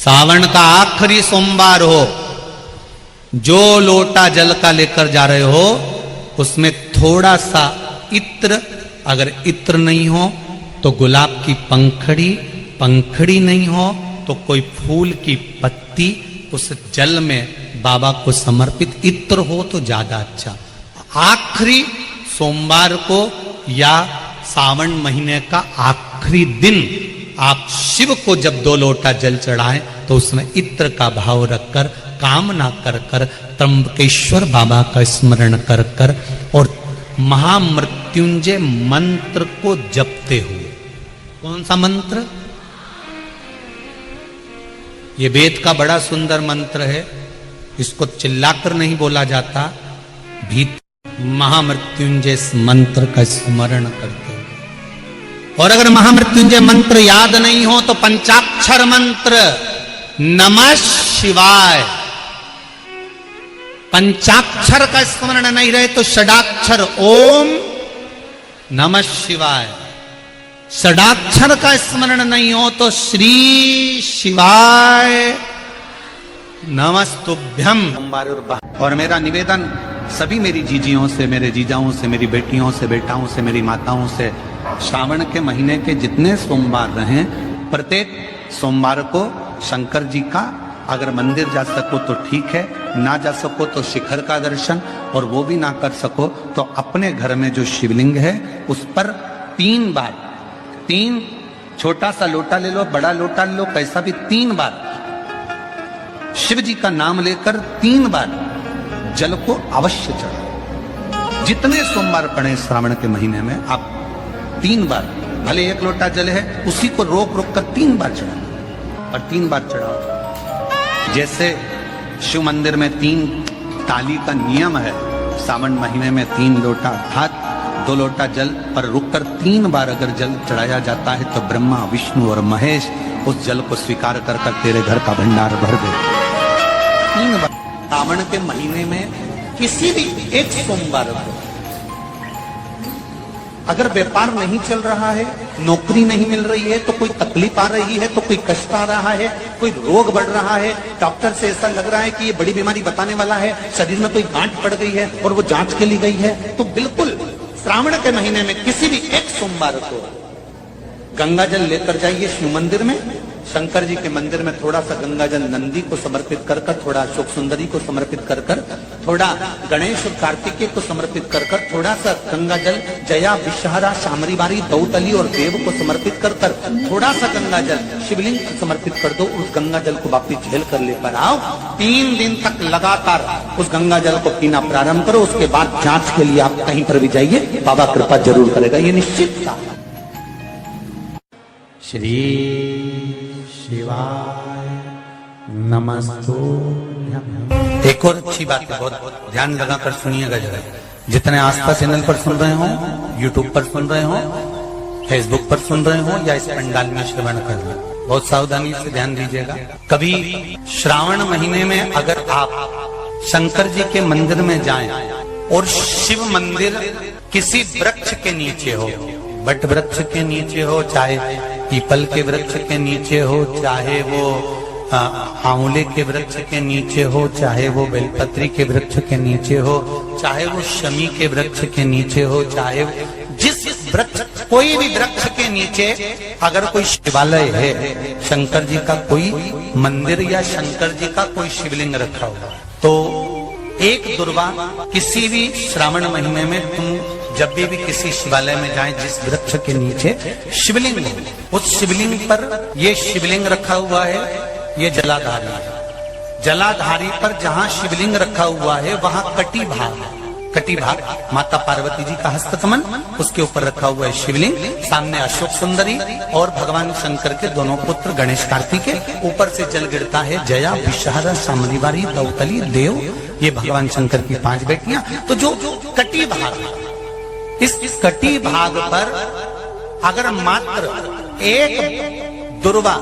सावन का आखिरी सोमवार हो, जो लोटा जल का लेकर जा रहे हो उसमें थोड़ा सा इत्र, अगर इत्र नहीं हो तो गुलाब की पंखड़ी, पंखड़ी नहीं हो तो कोई फूल की पत्ती उस जल में बाबा को समर्पित, इत्र हो तो ज्यादा अच्छा। आखिरी सोमवार को या सावन महीने का आखिरी दिन आप शिव को जब 2 लोटा जल चढ़ाएं तो उसमें इत्र का भाव रखकर, कामना कर कर, त्र्यंबकेश्वर बाबा का स्मरण कर कर और महामृत्युंजय मंत्र को जपते हुए। कौन सा मंत्र? ये वेद का बड़ा सुंदर मंत्र है, इसको चिल्लाकर नहीं बोला जाता, भीतर महामृत्युंजय मंत्र का स्मरण करते हुए। और अगर महामृत्युंजय मंत्र याद नहीं हो तो पंचाक्षर मंत्र नमः शिवाय, पंचाक्षर का स्मरण नहीं रहे तो षडाक्षर ओम नमः शिवाय, षडाक्षर का स्मरण नहीं हो तो श्री शिवाय नमस्तुभ्यम। और मेरा निवेदन सभी मेरी जीजियों से, मेरे जीजाओं से, मेरी बेटियों से, बेटाओं से, मेरी माताओं से, श्रावण के महीने के जितने सोमवार रहें, प्रत्येक सोमवार को शंकर जी का अगर मंदिर जा सको तो ठीक है, ना जा सको तो शिखर का दर्शन, और वो भी ना कर सको तो अपने घर में जो शिवलिंग है उस पर 3 बार, 3 छोटा सा लोटा ले लो, बड़ा लोटा ले लो, कैसा भी 3 बार शिव जी का नाम लेकर 3 बार जल को अवश्य चढ़ाओ। जितने सोमवार पड़े श्रावण के महीने में आप 3 बार, भले 1 लोटा जल है उसी को रोक रोक कर 3 बार चढ़ाओ, और 3 बार चढ़ाओ। जैसे शिव मंदिर में 3 ताली का नियम है, सावन महीने में 3 लोटा अर्थात 2 लोटा जल पर रुककर 3 बार अगर जल चढ़ाया जाता है तो ब्रह्मा, विष्णु और महेश उस जल को स्वीकार कर कर तेरे घर का भंडार भर दे। 3 बार सावन के महीने में किसी भी एक सोमवार को अगर व्यापार नहीं चल रहा है, नौकरी नहीं मिल रही है, तो कोई तकलीफ आ रही है, तो कोई कष्ट आ रहा है, कोई रोग बढ़ रहा है, डॉक्टर से ऐसा लग रहा है कि ये बड़ी बीमारी बताने वाला है, शरीर में कोई गांठ पड़ गई है और वो जांच के लिए गई है, तो बिल्कुल श्रावण के महीने में किसी भी एक सोमवार को गंगा जल लेकर जाइए शिव मंदिर में, शंकर जी के मंदिर में थोड़ा सा गंगा जल नंदी को समर्पित कर कर, थोड़ा अशोक सुंदरी को समर्पित कर कर, थोड़ा गणेश और कार्तिकेय को समर्पित कर कर, थोड़ा सा गंगा जल जया, विषहरा, शामरी बारी, दौतली और देव को समर्पित कर कर, थोड़ा सा गंगा जल शिवलिंग को समर्पित कर दो। उस गंगा जल को वापिस झेल कर लेकर आओ, 3 दिन तक लगातार उस गंगा जल को पीना प्रारंभ करो। उसके बाद जांच के लिए आप कहीं पर भी जाइए, बाबा कृपा जरूर करेगा, ये निश्चित था। श्री शिवाय नमस्तुभ्यं। एक और अच्छी बात है, बहुत ध्यान लगाकर सुनिएगा जरा। जितने आस्था चैनल पर सुन रहे हो, यूट्यूब पर सुन रहे हो, फेसबुक पर सुन रहे हो या इस पंडाल में श्रवण कर रहे हो, बहुत सावधानी से ध्यान दीजिएगा। कभी श्रावण महीने में अगर आप शंकर जी के मंदिर में जाएं और शिव मंदिर किसी वृक्ष के नीचे हो, बट वृक्ष के नीचे हो, चाहे पीपल के वृक्ष के नीचे हो, चाहे वो आंवले के वृक्ष के नीचे हो, चाहे वो बेलपत्री के वृक्ष के नीचे हो, चाहे वो शमी के वृक्ष के नीचे हो, चाहे जिस वृक्ष, कोई भी वृक्ष के नीचे अगर कोई शिवालय है, शंकर जी का कोई मंदिर या शंकर जी का कोई शिवलिंग रखा हुआ, तो एक दुर्वा किसी भी श्रावण महीने में तुम जब भी किसी शिवालय में जाएं, जिस वृक्ष के नीचे शिवलिंग हो, उस शिवलिंग पर ये शिवलिंग रखा हुआ है, ये जलाधारी है। जलाधारी पर जहां शिवलिंग रखा हुआ है वहां कटी भाग, कटी भाग माता पार्वती जी का हस्तकमल, उसके ऊपर रखा हुआ है शिवलिंग, सामने अशोक सुंदरी और भगवान शंकर के दोनों पुत्र गणेश कार्तिकेय, ऊपर से जल गिरता है जया, विषहरा, शामरी बारी, दौतली, देव, ये भगवान शंकर की 5 बेटियां। तो जो कटी भाग, इस कटी भाग पर अगर मात्र एक दुर्वा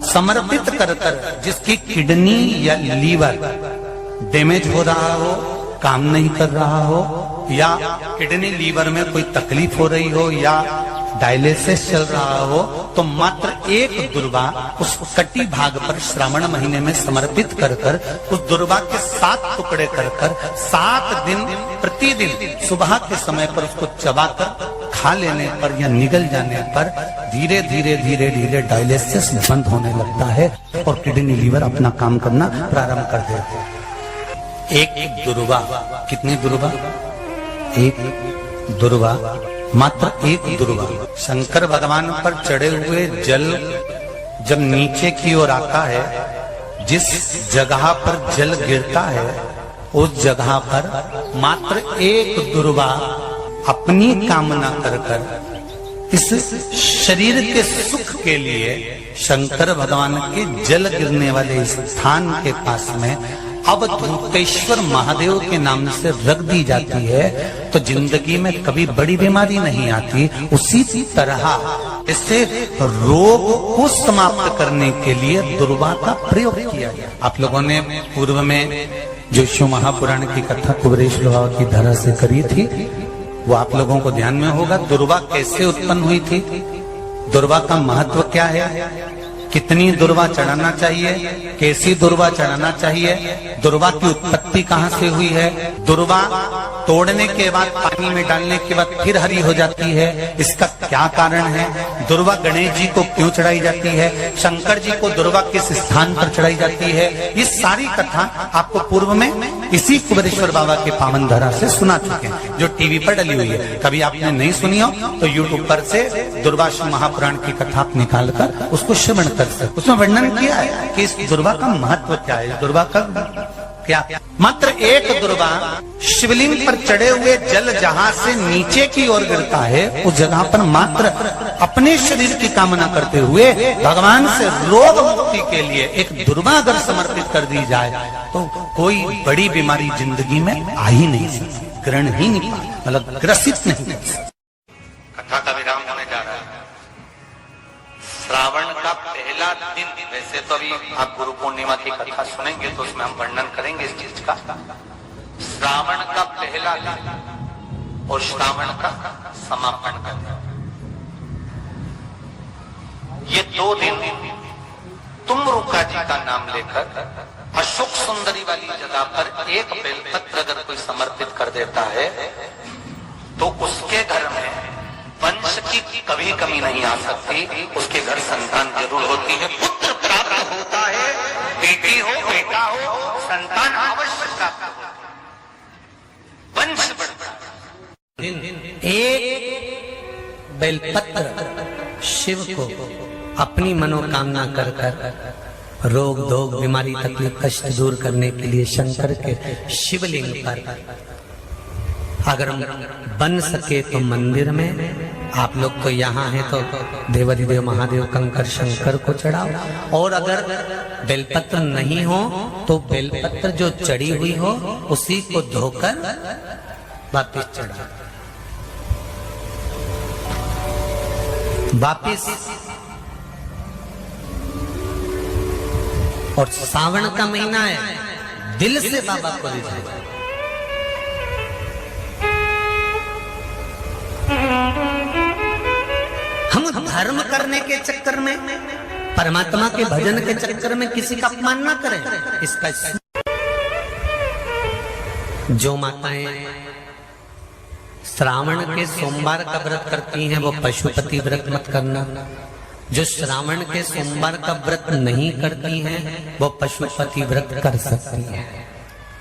समर्पित कर कर, जिसकी किडनी या लीवर डैमेज हो रहा हो, काम नहीं कर रहा हो, या किडनी लीवर में कोई तकलीफ हो रही हो, या डायलिसिस चल रहा हो तो मात्र एक दुर्वा उस कटी भाग पर श्रावण महीने में समर्पित कर कर उस दुर्वा के 7 टुकड़े कर कर 7 दिन प्रतिदिन सुबह के समय पर उसको चबाकर खा लेने पर या निगल जाने पर धीरे धीरे धीरे धीरे डायलिसिस बंद होने लगता है और किडनी लीवर अपना काम करना प्रारंभ कर देते हैं। एक दुर्वा, कितनी दुर्वा? एक दुर्वा, मात्र एक दुर्वा। शंकर भगवान पर चढ़े हुए जल जब नीचे की ओर आता है, जिस जगह पर जल गिरता है उस जगह पर मात्र एक दुर्वा अपनी कामना कर कर इस शरीर के सुख के लिए शंकर भगवान के जल गिरने वाले स्थान के पास में अवधूतेश्वर महादेव के नाम से रख दी जाती है तो जिंदगी में कभी बड़ी बीमारी नहीं आती। उसी तरह इससे रोग को समाप्त करने के लिए दुर्वा का प्रयोग किया गया। आप लोगों ने पूर्व में जो शिव महापुराण की कथा कुबरेश लोहा की धरा से करी थी वो आप लोगों को ध्यान में होगा। दुर्वा कैसे उत्पन्न हुई थी, दुर्वा का महत्व क्या है, कितनी दुर्वा चढ़ाना चाहिए, कैसी दुर्वा चढ़ाना चाहिए, दुर्वा की उत्पत्ति कहाँ से हुई है, दुर्वा तोड़ने के बाद पानी में डालने के बाद फिर हरी हो जाती है, इसका क्या कारण है, दुर्वा गणेश जी को क्यों चढ़ाई जाती है, शंकर जी को दुर्वा किस स्थान पर चढ़ाई जाती है, ये सारी कथा आपको पूर्व में इसी कुबेरेश्वर बाबा के पावन धरा से सुना चुके हैं जो टीवी पर डली हुई है। कभी आपने नहीं सुनी हो तो यूट्यूब पर से दुर्वासा महापुराण की कथा आप निकाल कर उसको श्रवण कर सकते। उसमें वर्णन किया है कि इस दुर्वा का महत्व क्या है, दुर्वा का क्या। मात्र एक दुर्वा शिवलिंग पर चढ़े हुए जल जहां से नीचे की ओर गिरता है उस जगह पर मात्र अपने शरीर की कामना करते हुए भगवान से रोग मुक्ति के लिए एक दुर्वा अगर समर्पित कर दी जाए तो कोई बड़ी बीमारी जिंदगी में आ ही नहीं सकती, ग्रहण ही नहीं, मतलब ग्रसित नहीं कर सकती। कथा का विराम होने जा रहा है। श्रावण का पहला दिन, वैसे तो अभी आप गुरु पूर्णिमा की कथा सुनेंगे तो उसमें हम वर्णन करेंगे इस चीज का। श्रावण का पहला दिन और श्रावण का समापन का दिन, ये 2 दिन तुम रुका जी का नाम लेकर अशोक सुंदरी वाली जगह पर एक बेलपत्र अगर कोई समर्पित कर देता है तो उसके घर में वंश की कभी कमी नहीं आ सकती, उसके घर संतान जरूर होती है, पुत्र प्राप्त होता है, बेटी हो बेटा हो संतान अवश्य प्राप्त होता है, वंश बढ़ता है। एक बेलपत्र शिव को अपनी मनोकामना कर कर रोग धोग बीमारी तकलीफ कष्ट दूर करने के लिए शंकर के शिवलिंग पर अगर बन सके तो मंदिर में, आप लोग तो यहाँ हैं तो देवाधिदेव महादेव कंकर शंकर को चढ़ाओ, और अगर बेलपत्र नहीं हो तो बेलपत्र जो चढ़ी हुई हो उसी को धोकर वापिस चढ़ाओ। वापिस और सावन का महीना है, दिल से बाबा को रिझाओ। हम धर्म करने के चक्कर में, परमात्मा के भजन के चक्कर में किसी का अपमान ना करें। इसका जो माताएं श्रावण के सोमवार का व्रत करती हैं वो पशुपति व्रत मत करना, जो श्रावण के सोमवार का व्रत नहीं करती हैं वो पशुपति व्रत कर सकती हैं,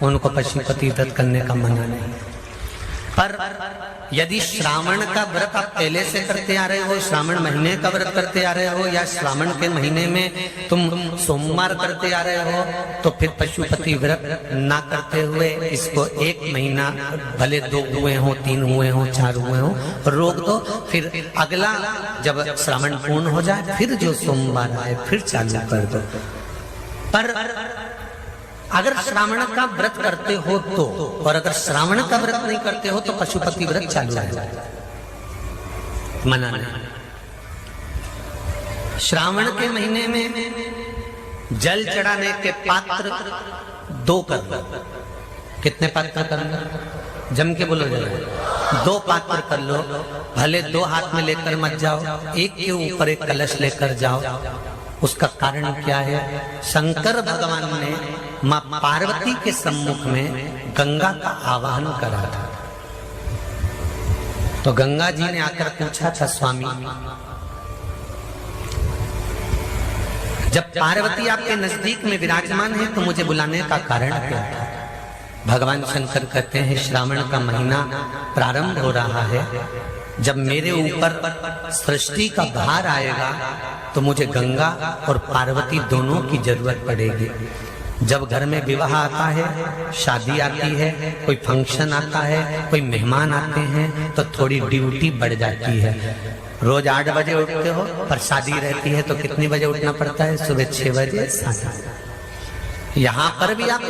उनको पशुपति व्रत करने का मना नहीं। पर यदि श्रावण का व्रत आप पहले से करते आ रहे हो, श्रावण महीने का व्रत करते आ रहे हो, या श्रावण के महीने में तुम सोमवार करते आ रहे हो, तो फिर पशुपति व्रत ना करते हुए इसको 1 महीना, भले 2 हुए हो 3 हुए हो 4 हुए हो, रोक दो। फिर अगला जब श्रावण पूर्ण हो जाए फिर जो सोमवार आए फिर चालू कर दो। पर अगर श्रावण का व्रत करते हो तो, और अगर श्रावण का व्रत नहीं करते हो तो पशुपति व्रत चालू है, मना नहीं। श्रावण के महीने में जल चढ़ाने के पात्र 2 कर लो। कितने पात्र करना, जम के बोलो जरा। दो पात्र कर लो, भले दो हाथ में लेकर मत जाओ, एक के ऊपर एक कलश लेकर जाओ। उसका कारण क्या है? शंकर भगवान ने मां पार्वती के सम्मुख में गंगा का आवाहन करा था। तो गंगा जी ने आकर पूछा था, स्वामी जब पार्वती आपके नजदीक में विराजमान है तो मुझे बुलाने का कारण क्या था? भगवान शंकर कहते हैं, श्रावण का महीना प्रारंभ हो रहा है, जब मेरे ऊपर सृष्टि का भार आएगा तो मुझे गंगा और पार्वती दोनों की जरूरत पड़ेगी। जब घर में विवाह आता है, शादी आती है, कोई फंक्शन आता है, कोई मेहमान आते हैं, तो थोड़ी ड्यूटी बढ़ जाती है। रोज 8 बजे उठते हो, पर शादी रहती है तो कितनी बजे उठना पड़ता है? सुबह 6 बजे 7। यहाँ पर भी आप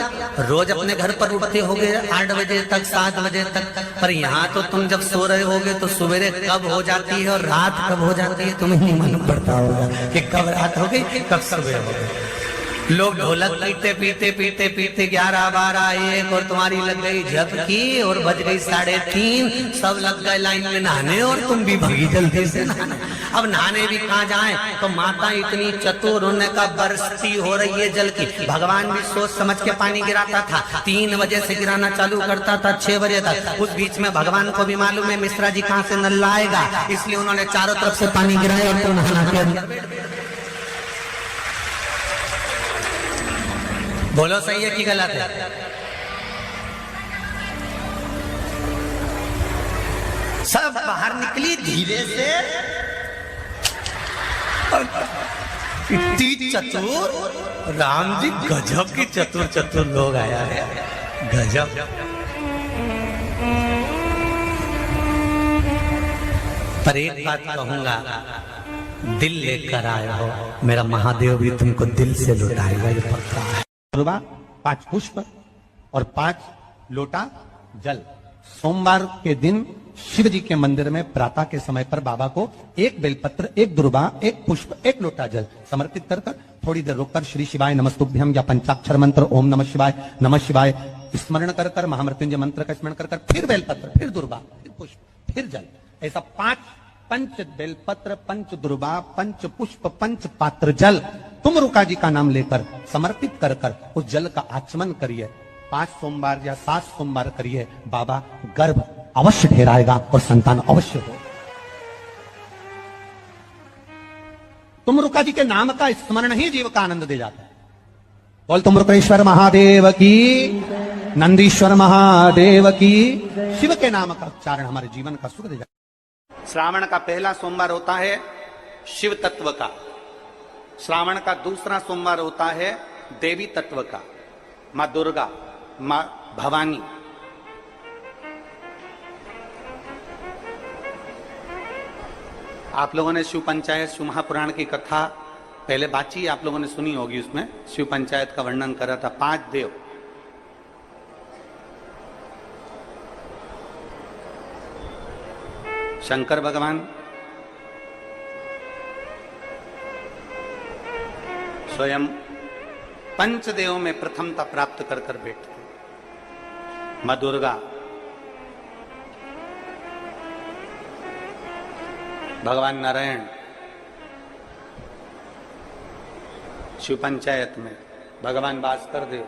रोज अपने घर पर उठते होगे 8 बजे तक 7 बजे तक, पर यहाँ तो तुम जब सो रहे होगे तो सवेरे कब हो जाती है और रात कब हो जाती है तुम्हें नहीं मालूम पड़ता होगा कि कब रात हो गई कब सुबह हो गई। लोग ढोलक पीते पीते पीते पीते 11, 12, 1 और तुम्हारी लग गई झपकी और बज गई 3:30, सब लग गए लाइन में नहाने और तुम भी भगी जल्दी से नहाने। अब नहाने भी कहाँ जाएं? तो माता इतनी चतुर, उन्होंने कहा बरसती हो रही है जल की। भगवान भी सोच समझ के पानी गिराता था, 3 बजे से गिराना चालू करता था 6 बजे तक। उस बीच में भगवान को भी मालूम है मिश्रा जी कहाँ से नल लाएगा, इसलिए उन्होंने चारों तरफ से पानी गिराया और तो नहाना के अंदर। बोलो सही है कि गलत है? सब बाहर निकली धीरे से, इतनी चतुर राम जी, गजब की चतुर चतुर लोग आया है, गजब। पर एक बात कहूंगा, दिल लेकर आए हो, मेरा महादेव भी तुमको दिल से लुटाएगा, ये पक्का है। 5 पुष्प और 5 लोटा जल। सोमवार के दिन शिव जी के मंदिर में प्रातः के समय पर बाबा को 1 बेलपत्र, 1 दुर्बा, 1 पुष्प, 1 लोटा जल समर्पित कर थोड़ी देर रोककर श्री शिवाय नमस्तुभ्यम या पंचाक्षर मंत्र ओम नमः शिवाय स्मरण कर महामृत्युंजय मंत्र का स्मरण कर फिर बेलपत्र, फिर दुर्बा, फिर पुष्प, फिर जल, ऐसा 5 पंच बेलपत्र, पंच दुर्बा, पंच पुष्प, पंच पात्र जल तुम रुका जी का नाम लेकर समर्पित कर उस जल का आचमन करिए। 5 सोमवार या 7 सोमवार करिए, बाबा गर्भ अवश्य ठहराएगा और संतान अवश्य हो। तुम रुका जी के नाम का स्मरण ही जीव का आनंद दे जाता है। बोल तुम रुकेश्वर महादेव की, नंदीश्वर महादेव की। शिव के नाम का उच्चारण हमारे जीवन का सुख दे जाता है। श्रावण का पहला सोमवार होता है शिव तत्व का, श्रावण का दूसरा सोमवार होता है देवी तत्व का, मां दुर्गा, मां भवानी। आप लोगों ने शिव पंचायत, शिव महापुराण की कथा पहले बाची आप लोगों ने सुनी होगी, उसमें शिव पंचायत का वर्णन करा था। 5 देव, शंकर भगवान, स्वयं पंचदेव में प्रथमता प्राप्त कर बैठते। मां दुर्गा, भगवान नारायण शिव पंचायत में, भगवान भास्कर देव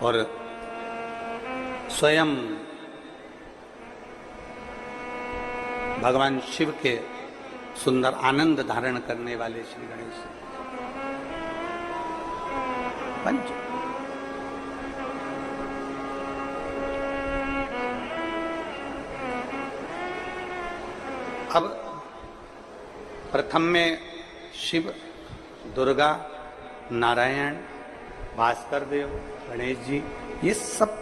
और स्वयं भगवान शिव के सुंदर आनंद धारण करने वाले श्री गणेश पंच। अब प्रथम में शिव, दुर्गा, नारायण, भास्कर देव, गणेश जी, ये सब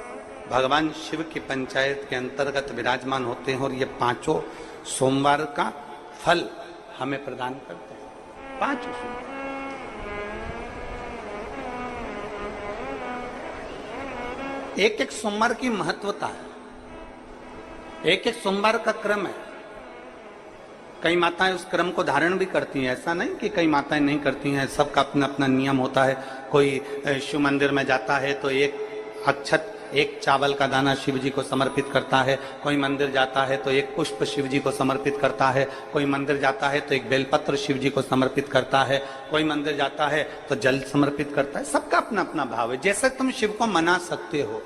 भगवान शिव की पंचायत के अंतर्गत विराजमान होते हैं और ये 5 सोमवार का फल हमें प्रदान करते हैं। 5 सोमवार, एक सोमवार की महत्वता है, एक सोमवार का क्रम है। कई माताएं उस क्रम को धारण भी करती हैं, ऐसा नहीं कि कई माताएं नहीं करती हैं, सबका अपना अपना नियम होता है। कोई शिव मंदिर में जाता है तो एक अक्षत एक चावल का दाना शिव जी को समर्पित करता है, कोई मंदिर जाता है तो एक पुष्प शिव जी को समर्पित करता है, कोई मंदिर जाता है तो एक बेलपत्र शिव जी को समर्पित करता है, कोई मंदिर जाता है तो जल समर्पित करता है। सबका अपना अपना भाव है, जैसे तुम शिव को मना सकते हो।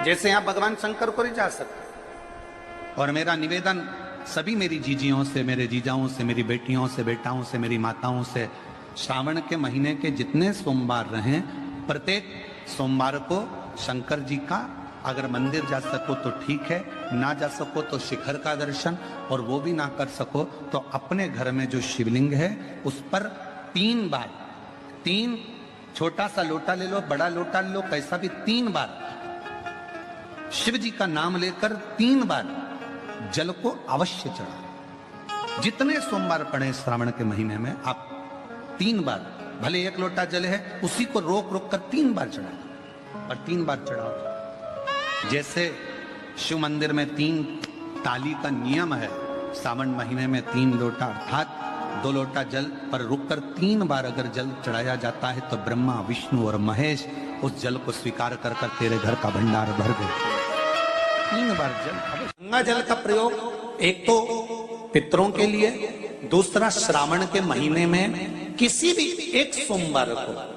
जैसे आप भगवान शंकर को नहीं जा सकते। और मेरा निवेदन सभी मेरी जीजियों से, मेरे जीजाओं से, मेरी बेटियों से, बेटाओं से, मेरी माताओं से, श्रावण के महीने के जितने सोमवार रहें, प्रत्येक सोमवार को शंकर जी का अगर मंदिर जा सको तो ठीक है, ना जा सको तो शिखर का दर्शन, और वो भी ना कर सको तो अपने घर में जो शिवलिंग है उस पर 3 बार, 3 छोटा सा लोटा ले लो, बड़ा लोटा ले लो, कैसा भी 3 बार शिव जी का नाम लेकर 3 बार जल को अवश्य चढ़ा। जितने सोमवार पड़े श्रावण के महीने में आप 3 बार, भले 1 लोटा जल है उसी को रोक रोक कर 3 बार चढ़ाओ, और 3 बार चढ़ाओ। जैसे शिव मंदिर में 3 ताली का नियम है, सावन महीने में 3 लोटा अर्थात 2 लोटा जल पर रुककर 3 बार अगर जल चढ़ाया जाता है तो ब्रह्मा, विष्णु और महेश उस जल को स्वीकार कर कर तेरे घर का भंडार भर गए। 3 बार जल। गंगा जल का प्रयोग एक तो पितरों के लिए, दूसरा श्रावण के महीने में किसी भी एक सोमवार को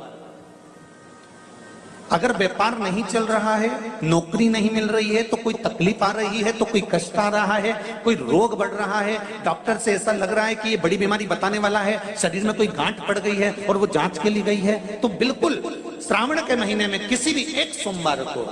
अगर व्यापार नहीं चल रहा है, नौकरी नहीं मिल रही है, तो कोई तकलीफ आ रही है, तो कोई कष्ट आ रहा है, कोई रोग बढ़ रहा है, डॉक्टर से ऐसा लग रहा है कि ये बड़ी बीमारी बताने वाला है, शरीर में कोई गांठ पड़ गई है और वो जांच के लिए गई है, तो बिल्कुल श्रावण के महीने में किसी भी एक सोमवार को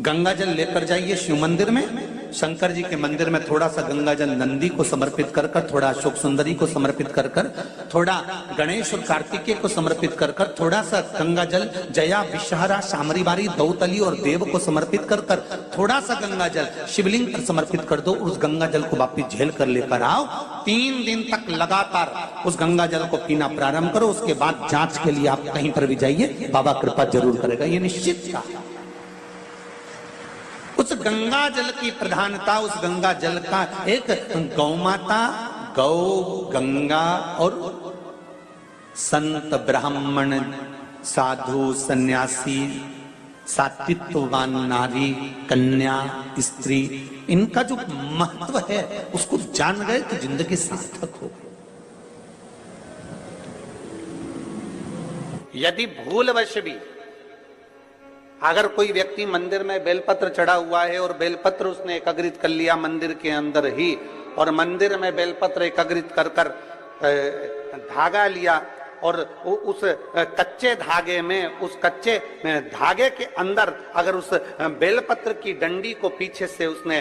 गंगा जल लेकर जाइए शिव मंदिर में। शंकर जी के मंदिर में थोड़ा सा गंगा जल नंदी को समर्पित कर कर, थोड़ा अशोक सुंदरी को समर्पित कर कर, थोड़ा गणेश और कार्तिकेय को समर्पित कर कर, थोड़ा सा गंगा जल जया, विषहरा, शामरीबारी, दौतली और देव को समर्पित कर कर, थोड़ा सा गंगा जल शिवलिंग पर समर्पित कर दो। उस गंगा जल को वापिस झेल कर लेकर आओ। 3 दिन तक लगातार उस गंगा जल को पीना प्रारंभ करो। उसके बाद जांच के लिए आप कहीं पर भी जाइए, बाबा कृपा जरूर करेगा, ये निश्चित का। उस गंगा जल की प्रधानता, उस गंगा जल का एक गौ माता, गौ, गंगा और संत, ब्राह्मण, साधु, सन्यासी, सात्वित्ववान नारी, कन्या, स्त्री, इनका जो महत्व है उसको जान गए तो जिंदगी सार्थक हो। यदि भूलवश भी अगर कोई व्यक्ति मंदिर में बेलपत्र चढ़ा हुआ है और बेलपत्र उसने एकाग्रित कर लिया मंदिर के अंदर ही, और मंदिर में बेलपत्र एकाग्रित कर कर धागा लिया और उस कच्चे धागे में, उस कच्चे धागे के अंदर अगर उस बेलपत्र की डंडी को पीछे से उसने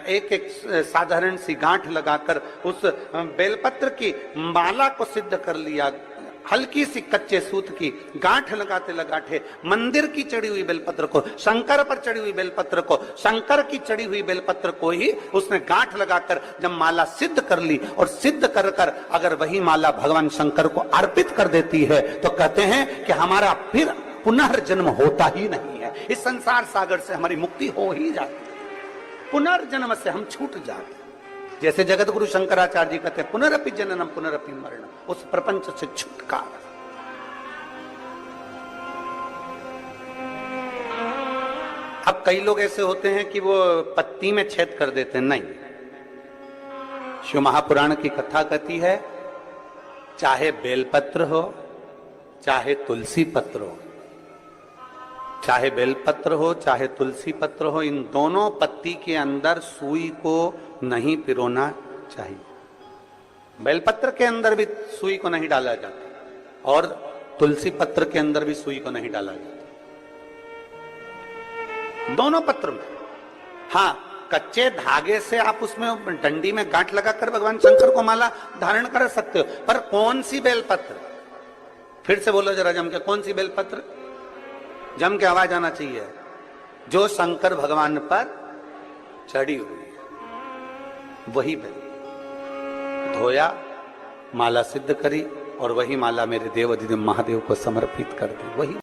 एक एक साधारण सी गांठ लगाकर उस बेलपत्र की माला को सिद्ध कर लिया, हल्की सी कच्चे सूत की गांठ लगाते लगाते मंदिर की चढ़ी हुई बेलपत्र को, शंकर पर चढ़ी हुई बेलपत्र को, शंकर की चढ़ी हुई बेलपत्र को ही उसने गांठ लगाकर जब माला सिद्ध कर ली और सिद्ध कर कर अगर वही माला भगवान शंकर को अर्पित कर देती है तो कहते हैं कि हमारा फिर पुनर्जन्म होता ही नहीं है। इस संसार सागर से हमारी मुक्ति हो ही जाती है, पुनर्जन्म से हम छूट जाते हैं। जैसे जगत गुरु शंकराचार्य जी कहते हैं पुनरपि जननम पुनरपि मरणम, उस प्रपंच से छुटकारा। अब कई लोग ऐसे होते हैं कि वो पत्ती में छेद कर देते हैं, नहीं। शिव महापुराण की कथा कहती है चाहे बेलपत्र हो चाहे तुलसी पत्र हो, चाहे बेलपत्र हो चाहे तुलसी पत्र हो, इन दोनों पत्ती के अंदर सुई को नहीं पिरोना चाहिए। बेलपत्र के अंदर भी सुई को नहीं डाला जाता और तुलसी पत्र के अंदर भी सुई को नहीं डाला जाता, दोनों पत्र में। हाँ, कच्चे धागे से आप उसमें डंडी में गांठ लगाकर भगवान शंकर को माला धारण कर सकते हो, पर कौन सी बेलपत्र? फिर से बोलो जरा जम के, कौन सी बेलपत्र? जम के आवाज आना चाहिए। जो शंकर भगवान पर चढ़ी हुई है वही बेल धोया, माला सिद्ध करी और वही माला मेरे देव अधिदेव महादेव को समर्पित कर दी, वही।